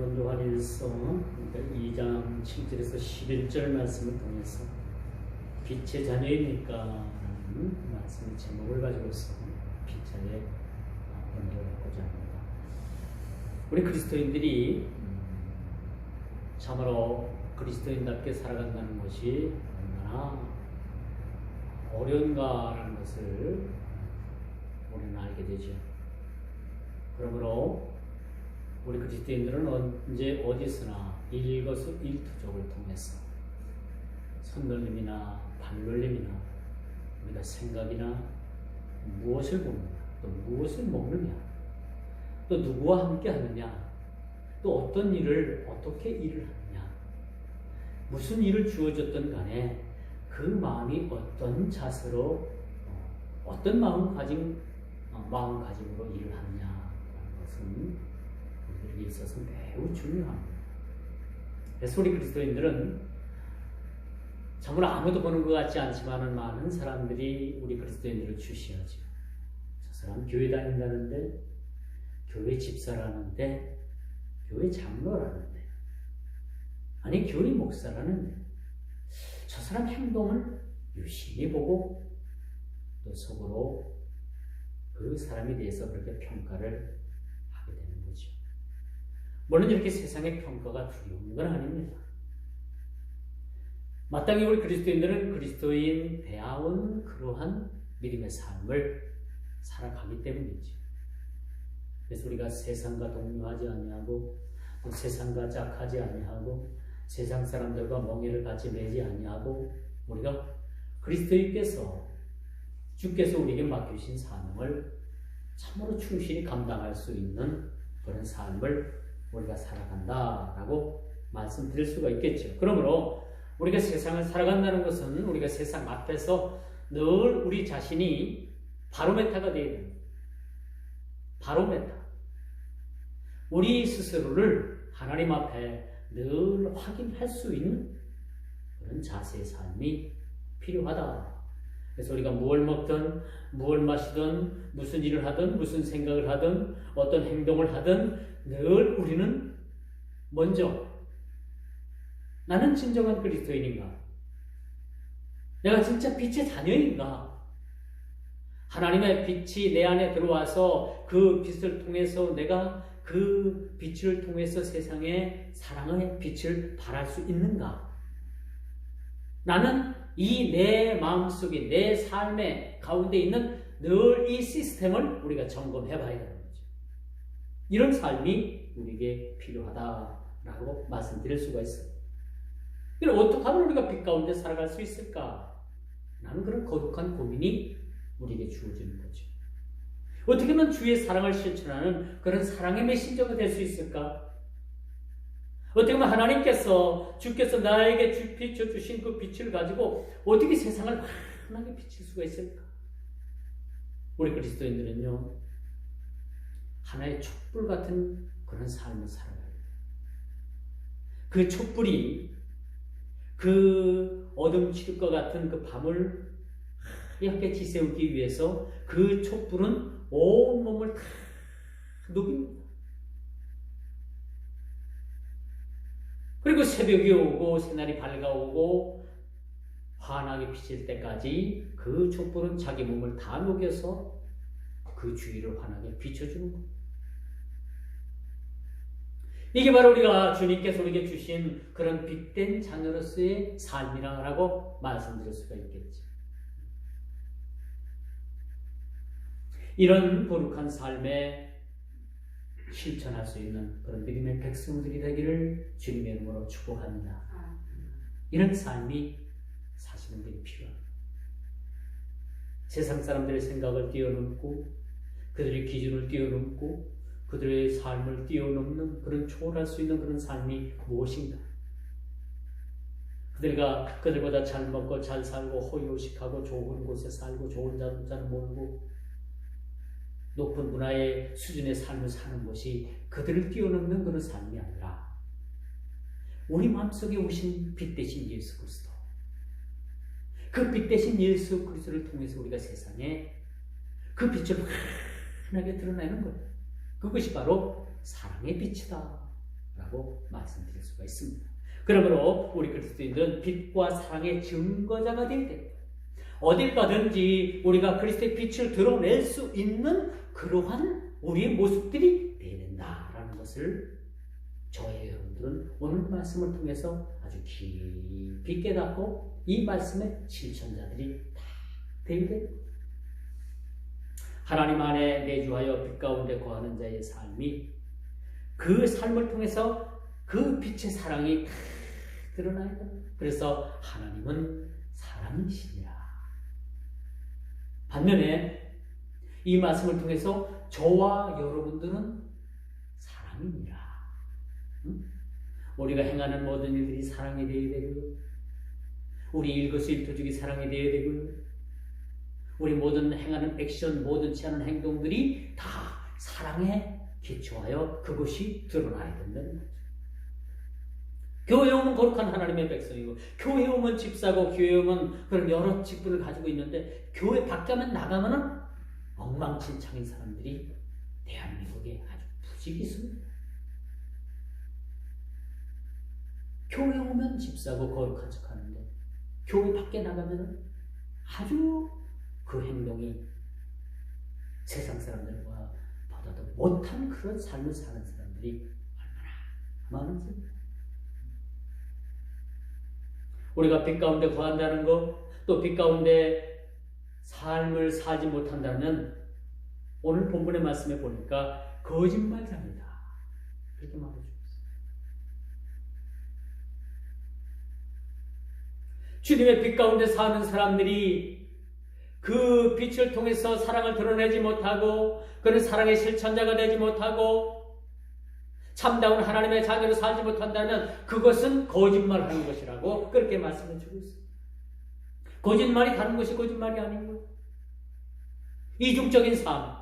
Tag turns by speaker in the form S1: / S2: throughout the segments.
S1: 오늘 요한일서 2장 7절에서 11절 말씀을 통해서 빛의 자녀입니까? 라는 말씀의 제목을 가지고서 빛자의 본문을 갖고자 합니다. 우리 그리스도인들이 참으로 그리스도인답게 살아간다는 것이 얼마나 어려운가라는 것을 우리는 알게 되죠. 그러므로 우리 그리스도인들은 언제 어디서나 일거수일투족을 통해서 손놀림이나 발놀림이나 우리가 생각이나 무엇을 보느냐, 또 무엇을 먹느냐, 또 누구와 함께 하느냐, 또 어떤 일을 어떻게 일을 하느냐, 무슨 일을 주어졌든 간에 그 마음이 어떤 자세로 어떤 마음가짐으로 일을 하느냐라는 것은 우리에게 있어서 매우 중요합니다. 그래서 우리 그리스도인들은 참으로 아무도 보는 것 같지 않지만 많은 사람들이 우리 그리스도인들을 주시하죠. 저 사람 교회 다닌다는데, 교회 집사라는데, 교회 장로라는데, 아니 교회 목사라는데, 저 사람 행동을 유심히 보고 또 속으로 그 사람에 대해서 그렇게 평가를 하게 되는 거죠. 물론 이렇게 세상의 평가가 두려운 건 아닙니다. 마땅히 우리 그리스도인들은 그리스도인 배아온 그러한 믿음의 삶을 살아가기 때문이죠. 그래서 우리가 세상과 동요하지 아니하고 또 세상과 짝하지 아니하고 세상 사람들과 멍에를 같이 매지 아니하고 우리가 그리스도인께서 주께서 우리에게 맡기신 사명을 참으로 충실히 감당할 수 있는 그런 삶을 우리가 살아간다라고 말씀드릴 수가 있겠죠. 그러므로 우리가 세상을 살아간다는 것은 우리가 세상 앞에서 늘 우리 자신이 바로메타가 되어야 됩니다. 바로메타. 우리 스스로를 하나님 앞에 늘 확인할 수 있는 그런 자세의 삶이 필요하다. 그래서 우리가 무엇을 먹든 무엇을 마시든 무슨 일을 하든 무슨 생각을 하든 어떤 행동을 하든 늘 우리는 먼저 나는 진정한 그리스도인인가? 내가 진짜 빛의 자녀인가? 하나님의 빛이 내 안에 들어와서 그 빛을 통해서 내가 그 빛을 통해서 세상에 사랑의 빛을 발할 수 있는가? 나는 이 내 마음속에 내 삶의 가운데 있는 늘 이 시스템을 우리가 점검해 봐야 되는 거죠. 이런 삶이 우리에게 필요하다라고 말씀드릴 수가 있어요. 그럼 어떻게 하면 우리가 빛 가운데 살아갈 수 있을까? 라는 그런 거룩한 고민이 우리에게 주어지는 거죠. 어떻게 하면 주의 사랑을 실천하는 그런 사랑의 메신저가 될 수 있을까? 어떻게 보면 하나님께서 주께서 나에게 비춰주신 그 빛을 가지고 어떻게 세상을 환하게 비칠 수가 있을까? 우리 그리스도인들은요, 하나의 촛불 같은 그런 삶을 살아가야 돼요. 그 촛불이 그 어둠 칠흑과 같은 그 밤을 하얗게 지새우기 위해서 그 촛불은 온 몸을 다 녹입니다. 그리고 새벽이 오고 새날이 밝아오고 환하게 비칠 때까지 그 촛불은 자기 몸을 다 녹여서 그 주위를 환하게 비춰주는 겁니다. 이게 바로 우리가 주님께서 우리에게 주신 그런 빛된 자녀로서의 삶이라고 말씀드릴 수가 있겠지. 이런 거룩한 삶에 실천할 수 있는 그런 믿음의 백성들이 되기를 주님의 이름으로 축복합니다. 이런 삶이 사시는 게 필요합니다. 세상 사람들의 생각을 뛰어넘고 그들의 기준을 뛰어넘고 그들의 삶을 뛰어넘는 그런 초월할 수 있는 그런 삶이 무엇인가? 그들보다 잘 먹고 잘 살고 호의호식하고 좋은 곳에 살고 좋은 자동차를 몰고 높은 문화의 수준의 삶을 사는 것이 그들을 뛰어넘는 그런 삶이 아니라 우리 마음속에 오신 빛 대신 예수 그리스도, 그 빛 대신 예수 그리스도를 통해서 우리가 세상에 그 빛을 환하게 드러내는 거예요. 그것이 바로 사랑의 빛이다 라고 말씀드릴 수가 있습니다. 그러므로 우리 그리스도인들은 빛과 사랑의 증거자가 되어야 됩니다. 어딜 가든지 우리가 그리스도의 빛을 드러낼 수 있는 그러한 우리의 모습들이 되어야 된다라는 것을 저희 여러분들은 오늘 말씀을 통해서 아주 깊이 깨닫고 이 말씀의 실천자들이 다 되어야 됩니다. 하나님 안에 내주하여 빛 가운데 거하는 자의 삶이 그 삶을 통해서 그 빛의 사랑이 다 드러나야 됩니다. 그래서 하나님은 사랑이시니라. 반면에 이 말씀을 통해서 저와 여러분들은 사랑이니라. 우리가 행하는 모든 일들이 사랑이 되어야 되고요. 우리 일거수일투족이 사랑이 되어야 되고요. 우리 모든 행하는 액션, 모든 취하는 행동들이 다 사랑에 기초하여 그것이 드러나야 된다는 거죠. 교회 오면 거룩한 하나님의 백성이고, 교회 오면 집사고, 교회 오면 그런 여러 직분을 가지고 있는데, 교회 밖에만 나가면은 엉망진창인 사람들이 대한민국에 아주 부지기수입니다. 교회 오면 집사고 거룩한 척 하는데, 교회 밖에 나가면은 아주 그 행동이 세상 사람들과 보다도 못한 그런 삶을 사는 사람들이 얼마나 많은지. 우리가 빛 가운데 거한다는 것, 또 빛 가운데 삶을 살지 못한다면 오늘 본문의 말씀에 보니까 거짓말자입니다. 그렇게 말해주고 있어요. 주님의 빛 가운데 사는 사람들이 그 빛을 통해서 사랑을 드러내지 못하고, 그런 사랑의 실천자가 되지 못하고, 참다운 하나님의 자녀로 살지 못한다면 그것은 거짓말하는 것이라고 그렇게 말씀해 주고 있습니다. 거짓말이 다른 것이 거짓말이 아닌 거예요. 이중적인 삶.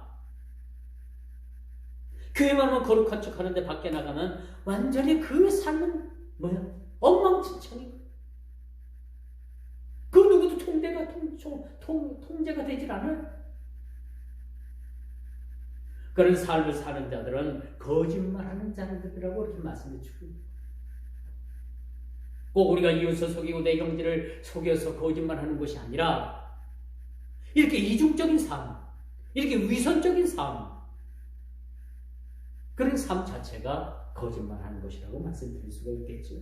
S1: 교회만 오면 거룩한 척 하는데 밖에 나가면 완전히 그 삶은 뭐야? 엉망진창이고, 그 누구도 통제가 되질 않아요. 그런 삶을 사는 자들은 거짓말하는 자들이라고 이렇게 말씀해 주고, 꼭 우리가 이웃을 속이고 내 형제를 속여서 거짓말하는 것이 아니라 이렇게 이중적인 삶, 이렇게 위선적인 삶, 그런 삶 자체가 거짓말하는 것이라고 말씀드릴 수가 있겠죠.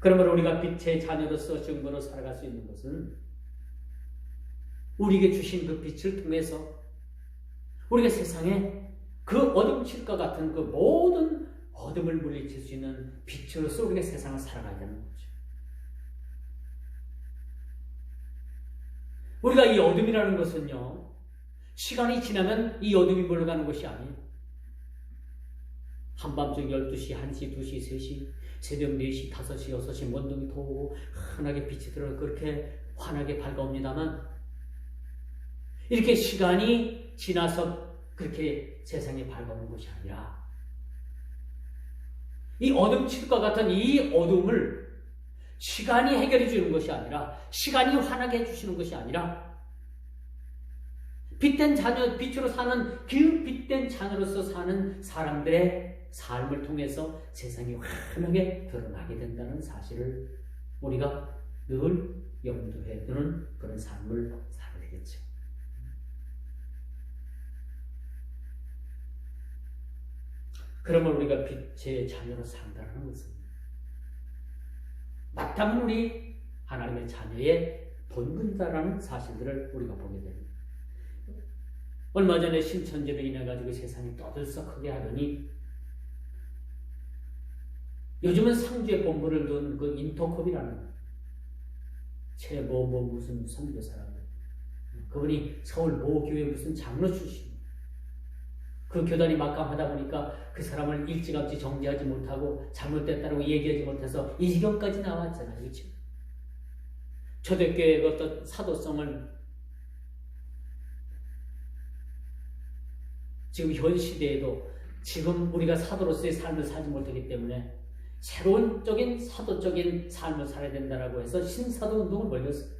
S1: 그러므로 우리가 빛의 자녀로서 증거로 살아갈 수 있는 것은 우리에게 주신 그 빛을 통해서 우리가 세상에 그 어둠칠과 같은 그 모든 어둠을 물리칠 수 있는 빛으로서 우리가 세상을 살아가야 되는 거죠. 우리가 이 어둠이라는 것은요, 시간이 지나면 이 어둠이 물러가는 것이 아니에요. 한밤중 12시, 1시, 2시, 3시, 새벽 4시, 5시, 6시 원동이 도고 환하게 빛이 들어 그렇게 환하게 밝아옵니다만, 이렇게 시간이 지나서 그렇게 세상에 밝아오는 것이 아니라 이 어둠칠과 같은 이 어둠을 시간이 해결해 주는 것이 아니라, 시간이 환하게 해주시는 것이 아니라, 빛된 자녀, 빛으로 사는 그 빛된 자녀로서 사는 사람들의 삶을 통해서 세상이 환하게 드러나게 된다는 사실을 우리가 늘 염두에 두는 그런 삶을 살아야 되겠죠. 그러면 우리가 빛의 자녀로 산다는 것은 마땅한 우리 하나님의 자녀의 본분이다라는 사실들을 우리가 보게 됩니다. 얼마 전에 신천지로 인해 가지고 세상이 떠들썩하게 하더니 요즘은 상주의 본부를 둔 그 인터컵이라는 무슨 선교사라고, 그분이 서울 모교회 무슨 장로 출신, 그 교단이 막강하다 보니까 그 사람을 일찌감치 정지하지 못하고 잘못됐다고 얘기하지 못해서 이 지경까지 나왔잖아요. 그렇죠? 초대교회의 어떤 사도성을 지금 현 시대에도 지금 우리가 사도로서의 삶을 살지 못하기 때문에 새로운 사도적인 삶을 살아야 된다고 해서 신사도 운동을 벌였어요.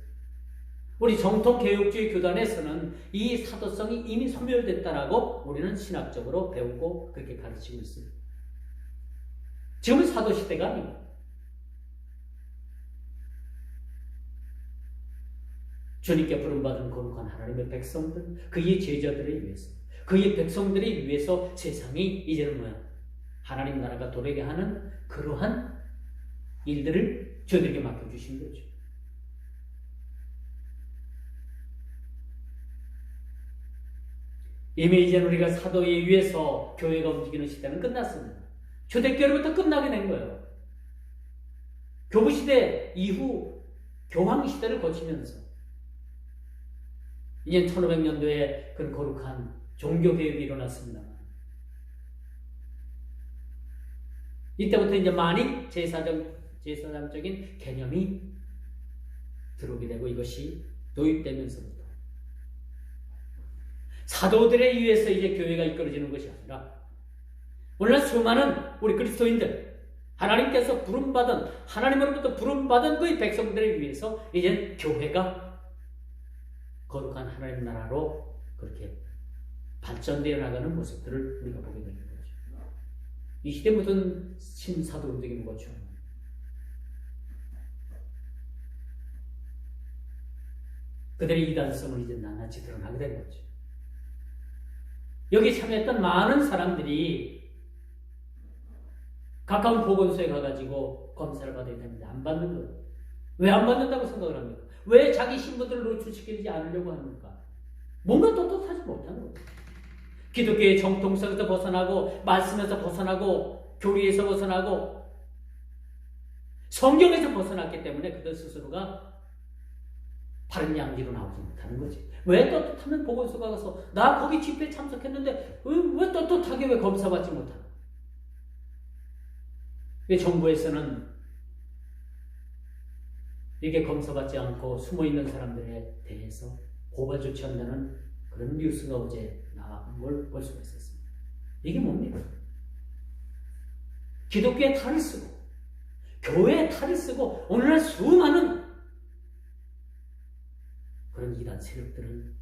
S1: 우리 정통개혁주의 교단에서는 이 사도성이 이미 소멸됐다라고 우리는 신학적으로 배우고 그렇게 가르치고 있습니다. 지금은 사도시대가 아니고 주님께 부름받은 거룩한 하나님의 백성들, 그의 제자들을 위해서, 그의 백성들을 위해서 세상이 이제는 뭐야? 하나님 나라가 도래게 하는 그러한 일들을 저들에게 맡겨주신 거죠. 이미 이제 우리가 사도에 의해서 교회가 움직이는 시대는 끝났습니다. 초대교회로부터 끝나게 된 거예요. 교부시대 이후 교황시대를 거치면서 이제 1500년도에 그런 거룩한 종교개혁이 일어났습니다. 이때부터 이제 많이 제사장적인 개념이 들어오게 되고 이것이 도입되면서부터 사도들에 의해서 이제 교회가 이끌어지는 것이 아니라 오늘날 수많은 우리 그리스도인들 하나님께서 부름받은 하나님으로부터 부름받은 그의 백성들을 위해서 이제 교회가 거룩한 하나님 나라로 그렇게 발전되어 나가는 모습들을 우리가 보게 되는 거죠. 이 시대 무슨 신사도 움직이는 거죠. 그들의 이단성을 이제 낱낱이 드러나게 되는 거죠. 여기 참여했던 많은 사람들이 가까운 보건소에 가가지고 검사를 받아야 되는데 안 받는 거예요. 왜 안 받는다고 생각을 합니까? 왜 자기 신분들을 노출시키지 않으려고 합니까? 뭔가 떳떳하지 못하는 거예요. 기독교의 정통성에서 벗어나고 말씀에서 벗어나고 교리에서 벗어나고 성경에서 벗어났기 때문에 그들 스스로가 바른 양지로 나오지 못하는 거지. 왜 떳떳하면 보건소 가서 나 거기 집회에 참석했는데 왜 떳떳하게 왜 검사받지 못하나? 왜 정부에서는 이게 검사받지 않고 숨어있는 사람들에 대해서 고발 조치한다는 그런 뉴스가 어제 나온 걸 볼 수가 있었습니다. 이게 뭡니까? 기독교의 탈을 쓰고 교회의 탈을 쓰고 오늘날 수많은 그런 이단 세력들은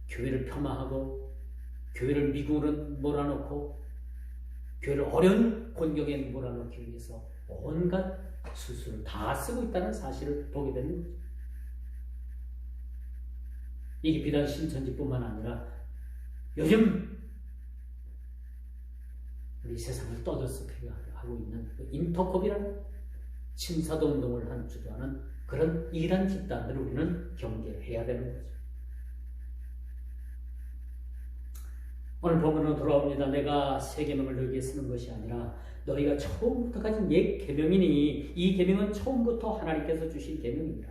S1: 교회를 폄하하고 교회를 미국으로 몰아넣고 교회를 어려운 곤경에 몰아넣기 위해서 온갖 수술을 다 쓰고 있다는 사실을 보게 되는 거죠. 이게 비단 신천지뿐만 아니라 요즘 우리 세상을 떠들썩하게 하고 있는 인터컵이라는 신사도 운동을 주도하는 그런 이단 집단들을 우리는 경계해야 되는 거죠. 오늘 본문으로 돌아옵니다. 내가 새 계명을 너희에게 쓰는 것이 아니라 너희가 처음부터 가진 옛 계명이니 이 계명은 처음부터 하나님께서 주신 계명입니다.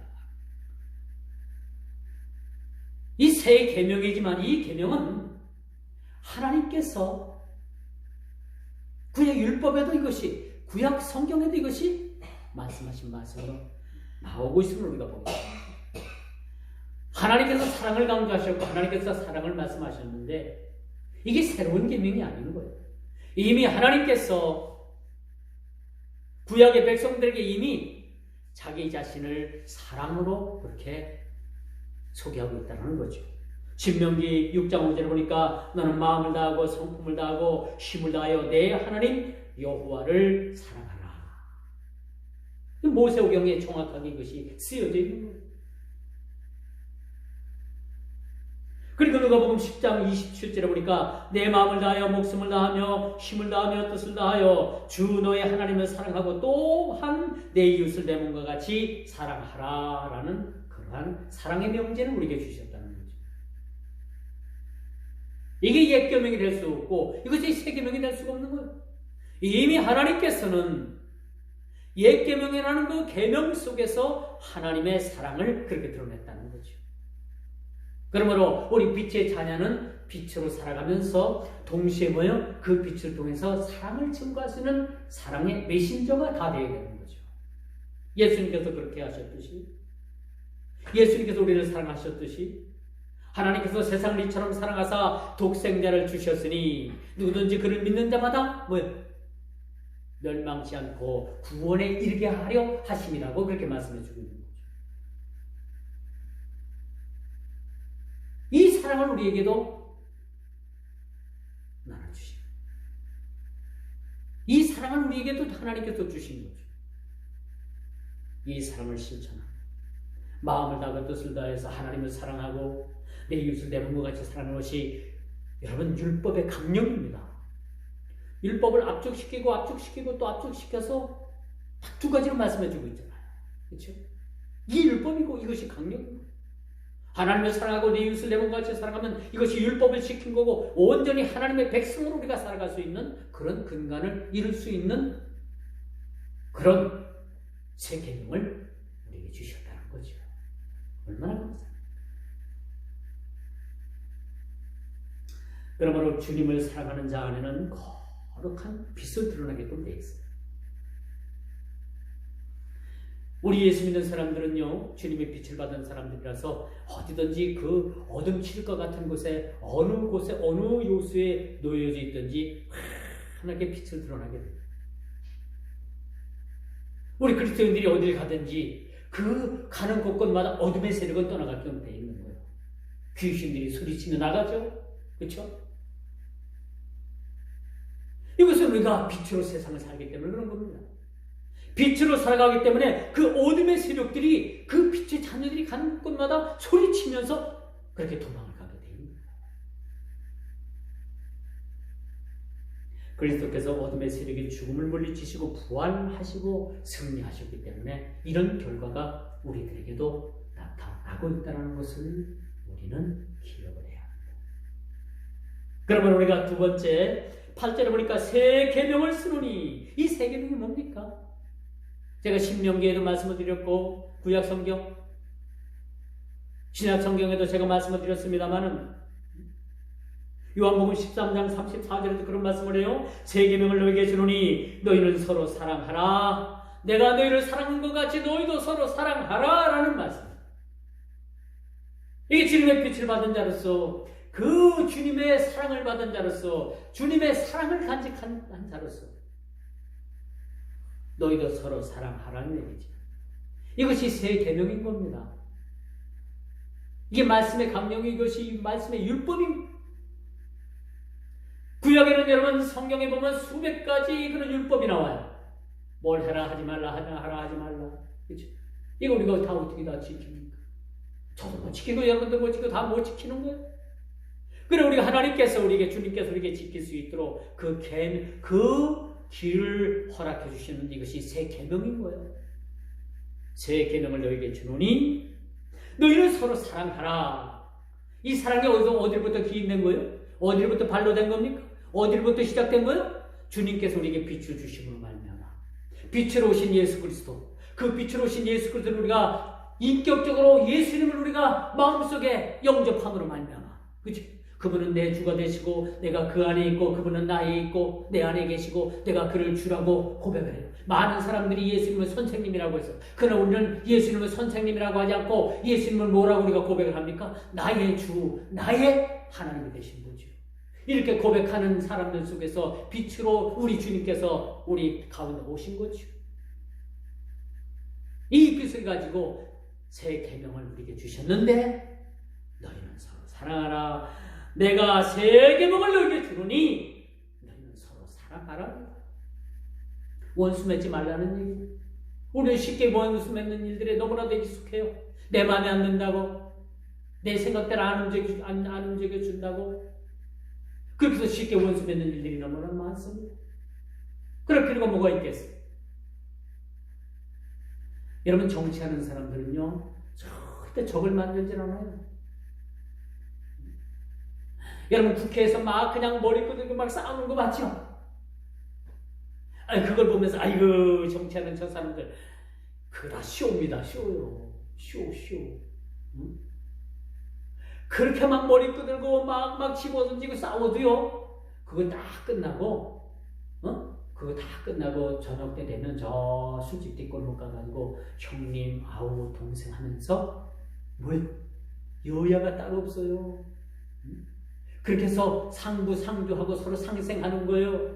S1: 이 새 계명이지만 이 계명은 하나님께서 구약 율법에도 이것이 구약 성경에도 이것이 말씀하신 말씀으로 나오고 있음을 우리가 보게 됩니다. 하나님께서 사랑을 강조하셨고 하나님께서 사랑을 말씀하셨는데 이게 새로운 계명이 아닌 거예요. 이미 하나님께서 구약의 백성들에게 이미 자기 자신을 사랑으로 그렇게 소개하고 있다는 거죠. 신명기 6장 5절에 보니까 너는 마음을 다하고 성품을 다하고 힘을 다하여 내 하나님 여호와를 사랑하라. 모세오경에 정확하게 이것이 쓰여져 있는 거예요. 그리고 누가복음 10장 27절에 보니까 내 마음을 다하여 목숨을 다하며 힘을 다하며 뜻을 다하여 주 너의 하나님을 사랑하고 또한 내 이웃을 내 몸과 같이 사랑하라라는 그러한 사랑의 명제를 우리에게 주셨다는 거죠. 이게 옛 계명이 될 수 없고 이것이 새 계명이 될 수가 없는 거예요. 이미 하나님께서는 옛 계명이라는 그 계명 속에서 하나님의 사랑을 그렇게 드러냈다는 거죠. 그러므로 우리 빛의 자녀는 빛으로 살아가면서 동시에 뭐예요? 그 빛을 통해서 사랑을 증거할 수 있는 사랑의 메신저가 다 되어야 되는 거죠. 예수님께서 그렇게 하셨듯이 예수님께서 우리를 사랑하셨듯이 하나님께서 세상을 이처럼 사랑하사 독생자를 주셨으니 누구든지 그를 믿는 자마다 뭐예요? 멸망치 않고 구원에 이르게 하려 하심이라고 그렇게 말씀해 주고 있는 거죠. 이 사랑을 우리에게도 나눠주시고 이 사랑 사랑을 우리에게도 하나님께서 주신 거죠. 이 사랑을 실천하고 마음을 다하고 뜻을 다해서 하나님을 사랑하고 내 이웃을 내 몸과 같이 사랑하는 것이 여러분 율법의 강령입니다. 율법을 압축시키고 또 압축시켜서 딱 두 가지로 말씀해주고 있잖아요. 그렇죠? 이 율법이고 이것이 강령입니다. 하나님을 사랑하고 내 이웃을 내 몸과 같이 사랑하면 이것이 율법을 지킨 거고 온전히 하나님의 백성으로 우리가 살아갈 수 있는 그런 근간을 이룰 수 있는 그런 새 계명을 우리에게 주셨다는 거죠. 얼마나 감사합니다. 그러므로 주님을 사랑하는 자 안에는 거룩한 빛을 드러나게끔 되어 있습니다. 우리 예수 믿는 사람들은요, 주님의 빛을 받은 사람들이라서 어디든지 그 어둠 칠것 같은 곳에, 어느 요소에 놓여져 있든지 환하게 빛을 드러나게 됩니다. 우리 그리스도인들이 어딜 가든지 그 가는 곳곳마다 어둠의 세력은 떠나가게끔 되어 있는 거예요. 귀신들이 소리치며 나가죠. 그렇죠? 이것은 우리가 빛으로 세상을 살기 때문에 그런 겁니다. 빛으로 살아가기 때문에 그 어둠의 세력들이 그 빛의 자녀들이 가는 곳마다 소리치면서 그렇게 도망을 가게 됩니다. 그리스도께서 어둠의 세력의 죽음을 물리치시고 부활하시고 승리하셨기 때문에 이런 결과가 우리들에게도 나타나고 있다는 것을 우리는 기억을 해야 합니다. 그러면 우리가 두 번째 8절에 보니까 새 계명을 쓰노니 이 새 계명이 뭡니까? 제가 신명기에도 말씀을 드렸고 구약 성경, 신약 성경에도 제가 말씀을 드렸습니다만은 요한복음 13장 34절에도 그런 말씀을 해요. 새 계명을 너희에게 주노니 너희는 서로 사랑하라. 내가 너희를 사랑한 것 같이 너희도 서로 사랑하라 라는 말씀. 이게 주님의 빛을 받은 자로서 그 주님의 사랑을 받은 자로서 주님의 사랑을 간직한 자로서 너희도 서로 사랑하라는 얘기죠. 이것이 새 계명인 겁니다. 이게 말씀의 강령이 이것이 말씀의 율법입니다. 구약에는 여러분 성경에 보면 수백 가지 그런 율법이 나와요. 뭘 해라 하지 말라 하라 하지 말라. 그렇죠? 이거 우리가 다 어떻게 다 지킵니까? 저도 못 지키고 여러분들 못 지키고 다 못 지키는 거예요. 그래 우리가 하나님께서 우리에게 주님께서 우리에게 지킬 수 있도록 그 길을 허락해 주시는 이것이 새 계명인 거예요. 새 계명을 너희에게 주노니 너희는 서로 사랑하라. 이 사랑이 어디로부터 기인된 거예요? 어디로부터 발로된 겁니까? 어디로부터 시작된 거예요? 주님께서 우리에게 빛을 주심으로 말미암아 빛으로 오신 예수 그리스도, 그 빛으로 오신 예수 그리스도를 우리가 인격적으로 예수님을 우리가 마음속에 영접함으로 말미암아, 그렇죠? 그분은 내 주가 되시고 내가 그 안에 있고 그분은 나에 있고 내 안에 계시고 내가 그를 주라고 고백을 해요. 많은 사람들이 예수님을 선생님이라고 해서, 그러나 우리는 예수님을 선생님이라고 하지 않고 예수님을 뭐라고 우리가 고백을 합니까? 나의 주, 나의 하나님이 되신 거죠. 이렇게 고백하는 사람들 속에서 빛으로 우리 주님께서 우리 가운데 오신 거죠. 이 빛을 가지고 새 계명을 우리에게 주셨는데 너희는 서로 사랑하라. 내가 새 계명을 너희에게 주노니 너희는 서로 사랑하라. 원수 맺지 말라는 얘기. 우리는 쉽게 원수 맺는 일들에 너무나도 익숙해요. 내 마음에 안 든다고, 내 생각대로 안 움직여 준다고, 그렇게 해서 쉽게 원수 맺는 일들이 너무나 많습니다. 그럴 필요가 뭐가 있겠어요? 여러분, 정치하는 사람들은요 절대 적을 만들질 않아요. 여러분, 국회에서 막 그냥 머리 끄들고 막 싸우는 거 맞죠? 아니, 그걸 보면서 아이고 정치하는 저 사람들 그거 다 쇼입니다. 쇼요. 쇼. 응? 그렇게 막 머리 끄들고 막 집어던지고 싸워도요, 그거 다 끝나고 그거 다 끝나고 저녁 때 되면 저 술집 뒷골목 가가지고 형님, 아우, 동생 하면서 뭘 여야가 따로 없어요. 응? 그렇게 해서 상주하고 서로 상생하는 거예요.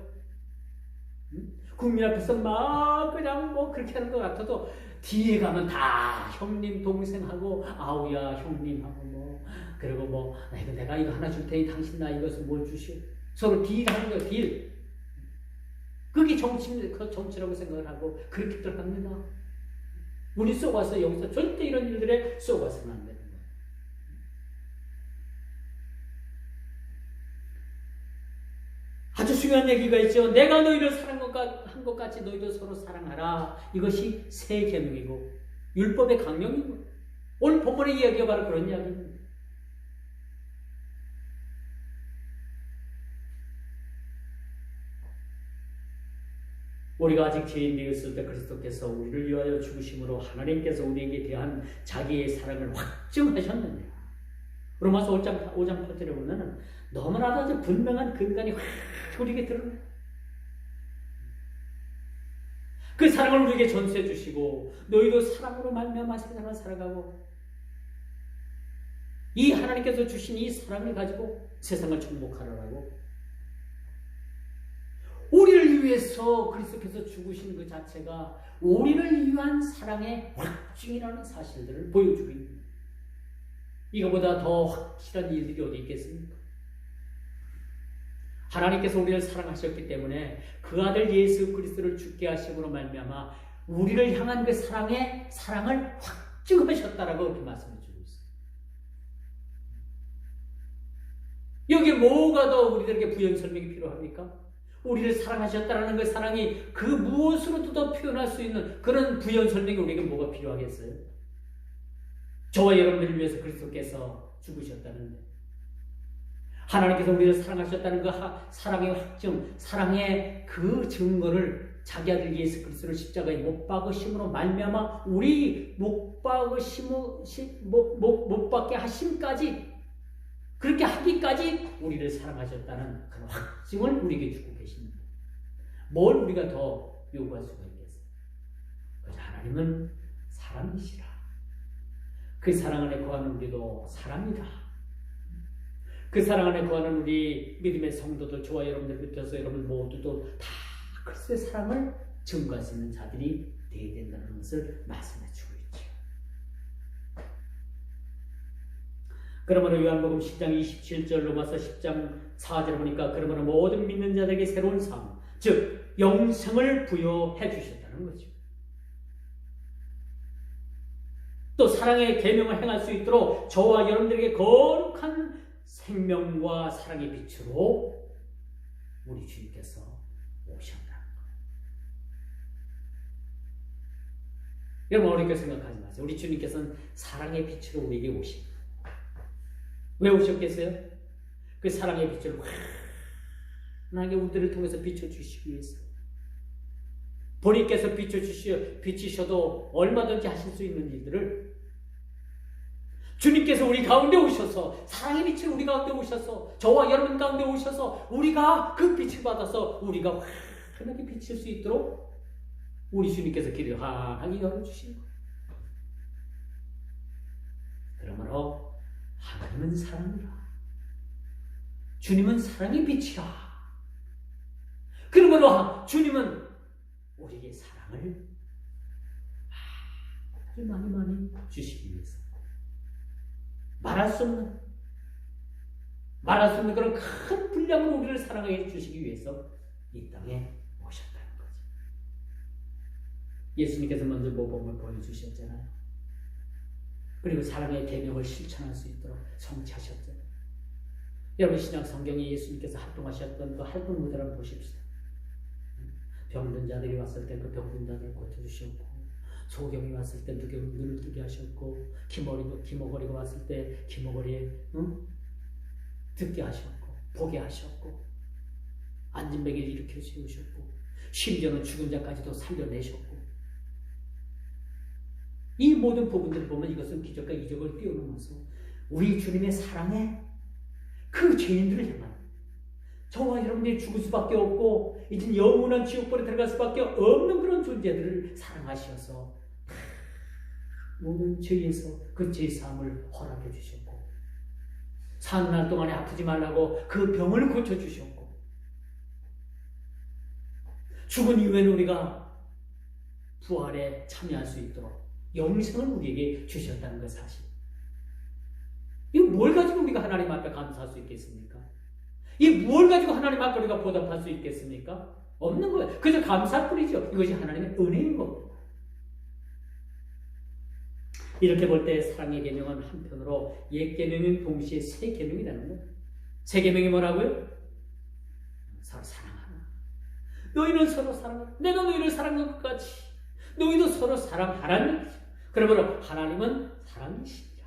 S1: 응? 국민 앞에서 막 그냥 뭐 그렇게 하는 것 같아도 뒤에 가면 다 형님, 동생하고 아우야, 형님하고 뭐 그리고 뭐 내가 이거 하나 줄 테니 당신 나 이것을 뭘 주시오. 서로 딜 하는 거예요. 딜. 그게 정치라고 생각을 하고 그렇게들 합니다. 우리 쏘가서 여기서 절대 이런 일들에 쏘가서는 안 되는 거예요. 아주 중요한 얘기가 있죠. 내가 너희를 사랑한 것 같이 너희도 서로 사랑하라. 이것이 새 계명이고 율법의 강령이고 오늘 본문의 이야기가 바로 그런 이야기입니다. 우리가 아직 죄인 되었을 때 그리스도께서 우리를 위하여 죽으심으로 하나님께서 우리에게 대한 자기의 사랑을 확증하셨느냐. 로마서 5장 8절에 보면 너무나도 아주 분명한 근간이 확 우리에게 드러나요. 그 사랑을 우리에게 전수해 주시고 너희도 사랑으로 말미암아 세상을 살아가고 이 하나님께서 주신 이 사랑을 가지고 세상을 정복하라고 우리를 위해서 그리스도께서 죽으신 그 자체가 우리를 위한 사랑의 확증이라는 사실들을 보여주고 있습니다. 이거보다 더 확실한 일들이 어디 있겠습니까? 하나님께서 우리를 사랑하셨기 때문에 그 아들 예수 그리스도를 죽게 하심으로 말미암아 우리를 향한 그 사랑을 확증하셨다라고 이렇게 말씀해 주고 있어요. 여기에 뭐가 더 우리들에게 부연 설명이 필요합니까? 우리를 사랑하셨다라는 그 사랑이 그 무엇으로도 더 표현할 수 있는 그런 부연 설명이 우리에게 뭐가 필요하겠어요? 저와 여러분들을 위해서 그리스도께서 죽으셨다는데 하나님께서 우리를 사랑하셨다는 그 사랑의 확증, 사랑의 그 증거를 자기 아들 예수 그리스도를 십자가에 못 박으심으로 말미암아 우리 못 박게 하심까지 그렇게 하기까지 우리를 사랑하셨다는 그런 확증을 우리에게 주고 계십니다. 뭘 우리가 더 요구할 수가 있겠어요? 그래서 하나님은 사랑이시라. 그 사랑 안에 거하는 우리도 사랑이다. 그 사랑 안에 거하는 우리 믿음의 성도들, 저와 여러분들 비롯해서 여러분 모두도 다 그리스도의 사랑을 증거할 수 있는 자들이 되어야 된다는 것을 말씀해 주고 있죠. 그러므로 요한복음 10장 27절, 로마서 10장 4절 보니까 그러므로 모든 믿는 자들에게 새로운 삶, 즉 영생을 부여해 주셨다는 거죠. 또 사랑의 계명을 행할 수 있도록 저와 여러분들에게 거룩한 생명과 사랑의 빛으로 우리 주님께서 오셨다는 거예요. 여러분 어렵게 생각하지 마세요. 우리 주님께서는 사랑의 빛으로 우리에게 오십니다. 왜 오셨겠어요? 그 사랑의 빛을 환하게 우리들을 통해서 비춰주시기 위해서. 본인께서 비치셔도 얼마든지 하실 수 있는 일들을 주님께서 우리 가운데 오셔서 사랑의 빛을 우리 가운데 오셔서 저와 여러분 가운데 오셔서 우리가 그 빛을 받아서 우리가 환하게 비칠 수 있도록 우리 주님께서 길을 환하게 열어주신 거예요. 그러므로 하나님은 사랑이라. 주님은 사랑의 빛이라. 그러므로 주님은 우리에게 사랑을 아주 많이 주시기 위해서 말할 수 없는 그런 큰 분량으로 우리를 사랑해 주시기 위해서 이 땅에 오셨다는 거죠. 예수님께서 먼저 모범을 보여주셨잖아요. 그리고 사랑의 계명을 실천할 수 있도록 성취하셨잖아요. 여러분 신약 성경에 예수님께서 활동하셨던 그 활동 무대를 한번 보십시다. 병든 자들이 왔을 때 그 병든 자들을 고쳐주셨고, 소경이 왔을 때 눈을 뜨게 하셨고, 기머거리가 왔을 때 기머거리에 듣게 하셨고, 보게 하셨고, 앉은 베개를 일으켜 세우셨고, 심지어는 죽은 자까지도 살려내셨고, 이 모든 부분들을 보면 이것은 기적과 이적을 뛰어넘어서 우리 주님의 사랑에 그 죄인들을 향한 저와 여러분들이 죽을 수밖에 없고 이젠 영원한 지옥불에 들어갈 수밖에 없는 그런 존재들을 사랑하셔서 모든 죄에서 그 죄사함을 허락해 주셨고 사는 날 동안에 아프지 말라고 그 병을 고쳐주셨고 죽은 이후에는 우리가 부활에 참여할 수 있도록 영생을 우리에게 주셨다는 것 사실. 이거 뭘 가지고 우리가 하나님 앞에 감사할 수 있겠습니까? 이 뭘 가지고 하나님 앞에 우리가 보답할 수 있겠습니까? 없는 거예요. 그저 감사뿐이죠. 이것이 하나님의 은혜인 겁니다. 이렇게 볼 때 사랑의 계명은 한편으로 옛 계명은 동시에 새 계명이라는 거예요. 새 계명이 뭐라고요? 서로 사랑하라. 너희는 서로 사랑하라. 내가 너희를 사랑한 것 같이 너희도 서로 사랑하라는 거죠. 그러므로 하나님은 사랑이십니다.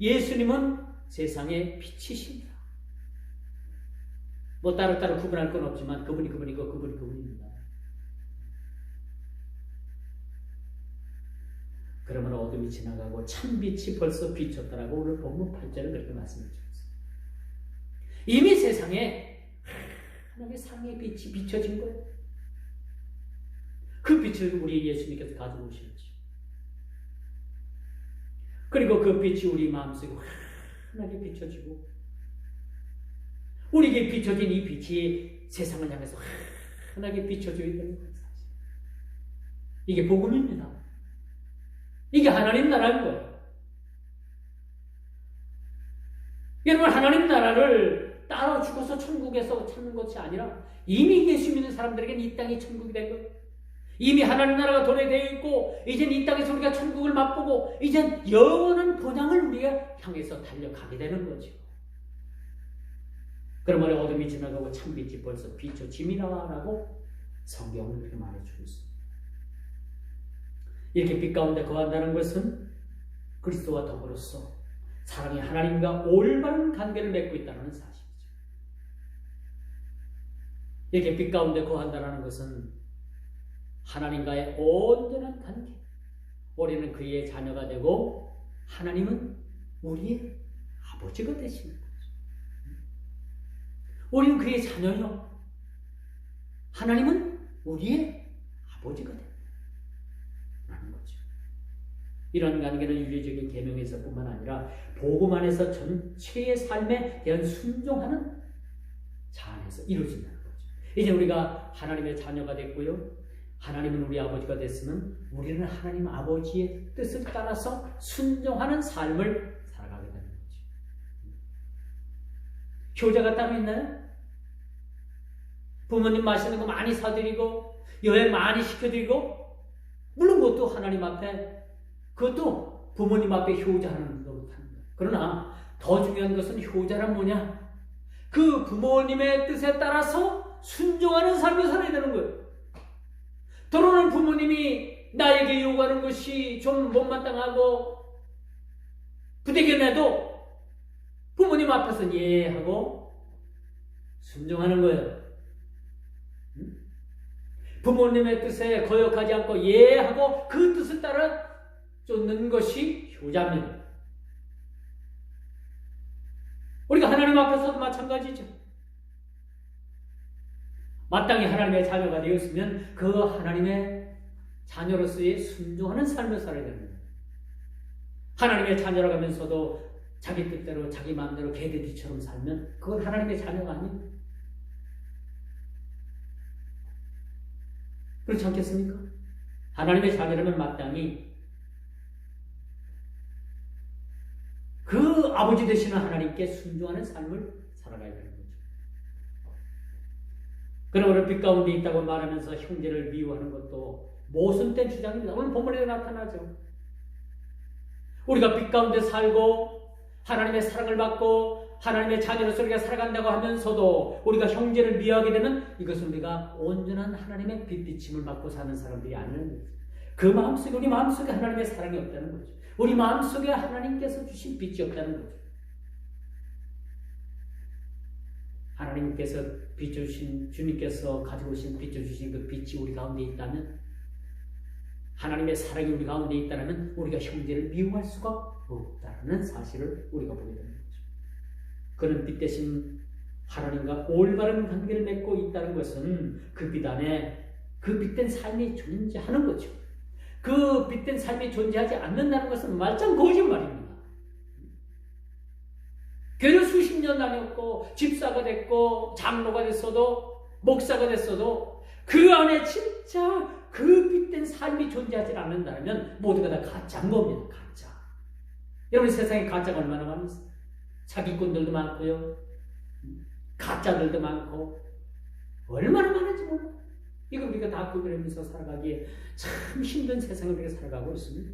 S1: 예수님은 세상의 빛이십니다. 뭐 따로따로 구분할 건 없지만 그분이 그분이고 그분이 그분입니다. 그러므로 어둠이 지나가고 참빛이 벌써 비쳤다라고 오늘 본문 8절을 그렇게 말씀해 주셨어요. 이미 세상에 하나님의 사랑의 빛이 비춰진 거예요. 그 빛을 우리 예수님께서 가지고 오셨죠. 그리고 그 빛이 우리 마음속에 환하게 비춰지고 우리에게 비춰진 이 빛이 세상을 향해서 환하게 비춰져야 되는 거예요. 이게 복음입니다. 이게 하나님 나라인 거예요. 여러분, 하나님 나라를 따라 죽어서 천국에서 찾는 것이 아니라 이미 예수 믿는 사람들에게는 이 땅이 천국이 된 거예요. 이미 하나님 나라가 도래되어 있고 이젠 이 땅에서 우리가 천국을 맛보고 이젠 영원한 본향을 우리가 향해서 달려가게 되는 거죠. 그러므로 어둠이 지나가고 참빛이 벌써 비춰짐이라고 성경은 그렇게 말해주고 있습니다. 이렇게 빛 가운데 거한다는 것은 그리스도와 더불어서 사랑의 하나님과 올바른 관계를 맺고 있다는 사실이죠. 이렇게 빛 가운데 거한다는 것은 하나님과의 온전한 관계, 우리는 그의 자녀가 되고 하나님은 우리의 아버지가 되시는 거죠. 우리는 그의 자녀요, 하나님은 우리의 아버지가 됩니다. 이런 관계는 윤리적인 계명에서뿐만 아니라 복음 안에서 전체의 삶에 대한 순종하는 자 안에서 이루어진다는 거죠. 이제 우리가 하나님의 자녀가 됐고요, 하나님은 우리 아버지가 됐으면 우리는 하나님 아버지의 뜻을 따라서 순종하는 삶을 살아가게 되는 거죠. 효자가 따로 있나요? 부모님 맛있는 거 많이 사드리고 여행 많이 시켜드리고, 물론 그것도 하나님 앞에, 그것도 부모님 앞에 효자하는 노릇하는 거예요. 그러나 더 중요한 것은 효자란 뭐냐? 그 부모님의 뜻에 따라서 순종하는 삶을 살아야 되는 거예요. 때로는 부모님이 나에게 요구하는 것이 좀 못마땅하고 부대껴내도 부모님 앞에서 예하고 순종하는 거예요. 부모님의 뜻에 거역하지 않고 예하고 그 뜻을 따라 쫓는 것이 효자입니다. 우리가 하나님 앞에서도 마찬가지죠. 마땅히 하나님의 자녀가 되었으면 그 하나님의 자녀로서의 순종하는 삶을 살아야 됩니다. 하나님의 자녀라고 하면서도 자기 뜻대로 자기 마음대로 개돼지처럼 살면 그건 하나님의 자녀가 아닙니다. 그렇지 않겠습니까? 하나님의 자녀라면 마땅히 그 아버지 되시는 하나님께 순종하는 삶을 살아가야 되는 거죠. 그러므로 빛 가운데 있다고 말하면서 형제를 미워하는 것도 모순된 주장입니다. 오늘 본문에 나타나죠. 우리가 빛 가운데 살고 하나님의 사랑을 받고 하나님의 자녀로서 우리가 살아간다고 하면서도 우리가 형제를 미워하게 되면 이것은 우리가 온전한 하나님의 빛비침을 받고 사는 사람들이 아니라는 거죠. 그 마음속에, 우리 마음속에 하나님의 사랑이 없다는 거죠. 우리 마음속에 하나님께서 주신 빛이 없다는 거죠. 하나님께서 비춰주신, 주님께서 가지고 오신 비춰주신 그 빛이 우리 가운데 있다면, 하나님의 사랑이 우리 가운데 있다면 우리가 형제를 미워할 수가 없다는 사실을 우리가 보게 되는 거죠. 그는 빛 대신 하나님과 올바른 관계를 맺고 있다는 것은 그 빛 안에 그 빛된 삶이 존재하는 거죠. 그 빛된 삶이 존재하지 않는다는 것은 말짱 거짓말입니다. 교회를 수십 년 다녔고 집사가 됐고 장로가 됐어도 목사가 됐어도 그 안에 진짜 그 빛된 삶이 존재하지 않는다면 모두가 다 가짜인 겁니다. 가짜. 여러분, 세상에 가짜가 얼마나 많습니까? 사기꾼들도 많고요, 가짜들도 많고 얼마나 많은지 몰라요. 우리가 다 구별하면서 살아가기에 참 힘든 세상을 우리가 살아가고 있습니다.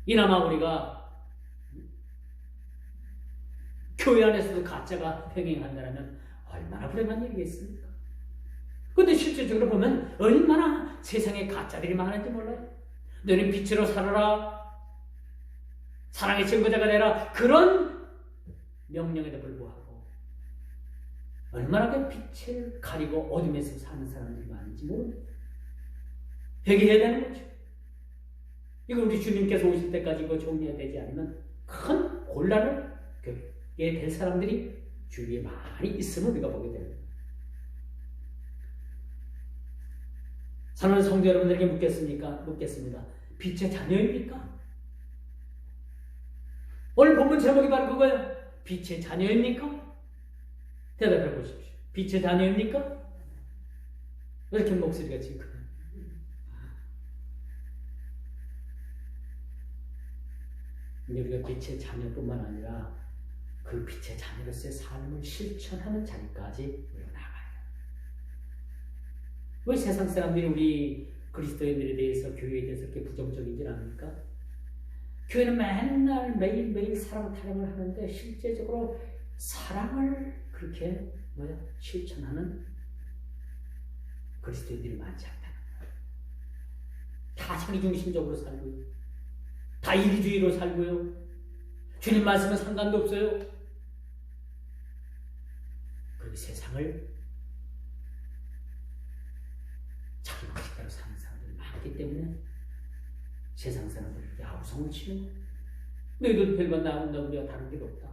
S1: 이나마 우리가 교회 안에서도 가짜가 횡행한다면 얼마나 불행한 일이겠습니까? 그런데 실질적으로 보면 얼마나 세상에 가짜들이 많은지 몰라요. 너는 빛으로 살아라, 사랑의 증거자가 되라, 그런 명령에도 불구하고 얼마나 그 빛을 가리고 어둠에서 사는 사람들이 많은지 모릅니다. 회개해야 되는 거죠. 이거 우리 주님께서 오실 때까지 이거 정리해야 되지 않으면 큰 곤란을 겪게 될 사람들이 주위에 많이 있음을 우리가 보게 됩니다. 사랑하는 성도 여러분들에게 묻겠습니다. 빛의 자녀입니까? 오늘 본문 제목이 바로 그거예요. 빛의 자녀입니까? 대답해 보십시오. 빛의 자녀입니까? 왜 이렇게 목소리가 지금 크나요? 근데 우리가 빛의 자녀뿐만 아니라 그 빛의 자녀로서의 삶을 실천하는 자리까지 우리가 나가요. 왜 세상 사람들이 우리 그리스도인들에 대해서, 교회에 대해서 그렇게 부정적인지 압니까? 교회는 맨날 매일매일 사랑 타령을 하는데 실제적으로 사랑을 그렇게 실천하는 그리스도인들이 많지 않다는 거예요. 다 자기중심적으로 살고요. 다 이기주의로 살고요. 주님 말씀은 상관도 없어요. 그렇게 세상을 자기 방식대로 사는 사람들이 많기 때문에 세상 사람들이 야우성을 치는 거예요. 너희들 별반 나온다고 우리가 다른 게 없다.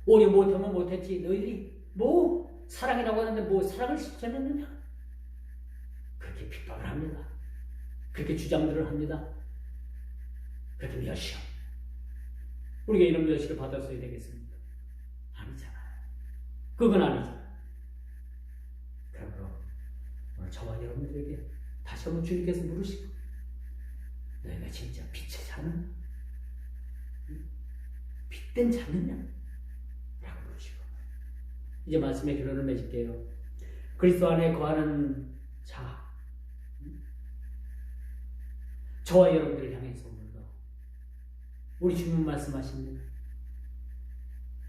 S1: 오래 못하면 못했지. 너희들이 뭐 사랑이라고 하는데 뭐 사랑을 실천했느냐? 그렇게 핍박을 합니다. 그렇게 주장들을 합니다. 그렇게 멸시합니다. 우리가 이런 멸시를 받았어야 되겠습니까? 아니잖아요. 그건 아니잖아요. 그러므로 오늘 저와 여러분들에게 다시 한번 주님께서 물으시고, 너희가 진짜 빛의 자녀? 빛된 자느냐? 라고 물으시고, 이제 말씀의 결론을 맺을게요. 그리스도 안에 거하는 자, 저와 여러분들을 향해서 오늘도 우리 주님 말씀하십니다.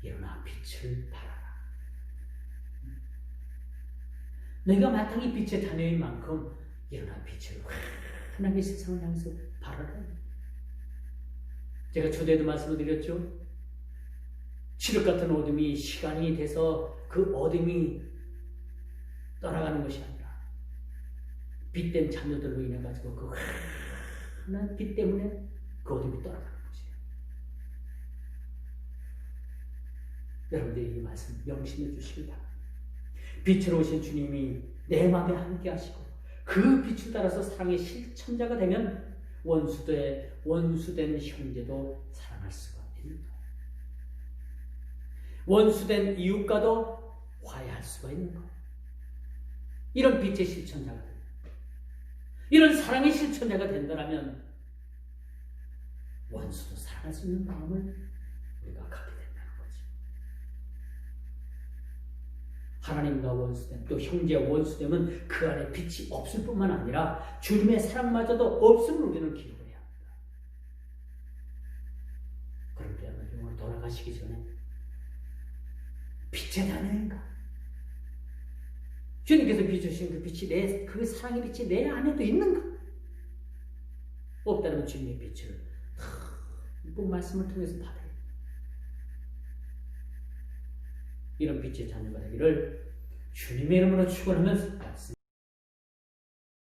S1: 일어나 빛을 발하라. 너희가 마땅히 빛의 자녀인 만큼 일어나 빛을 환하게 세상을 향해서 발하라. 제가 초대도 말씀을 드렸죠. 칠흑 같은 어둠이 시간이 돼서 그 어둠이 떠나가는 것이 아니라 빛된 자녀들로 인해 가지고 그 환한 빛 때문에 그 어둠이 떠나가는 것이에요. 여러분들이 이 말씀 명심해 주시기 바랍니다. 빛으로 오신 주님이 내 마음에 함께 하시고 그 빛을 따라서 사랑의 실천자가 되면 원수된 형제도 사랑할 수가 있는 거예요. 원수된 이웃과도 화해할 수가 있는 거예요. 이런 빛의 실천자가 됩니다. 이런 사랑의 실천자가 된다면 원수도 사랑할 수 있는 마음을 우리가 갖게 된다는 거죠. 하나님과 원수됨, 또 형제와 원수됨은 그 안에 빛이 없을 뿐만 아니라 주님의 사랑마저도 없음을 우리는 기록해야 합니다. 그런데 오늘 돌아가시기 전에 빛의 자녀인가? 주님께서 비추신 그 빛이 그 사랑의 빛이 내 안에도 있는가? 없다면 주님의 빛을 이쁜 말씀을 통해서 받아요. 이런 빛의 자녀가 되기를 주님의 이름으로 축원하면서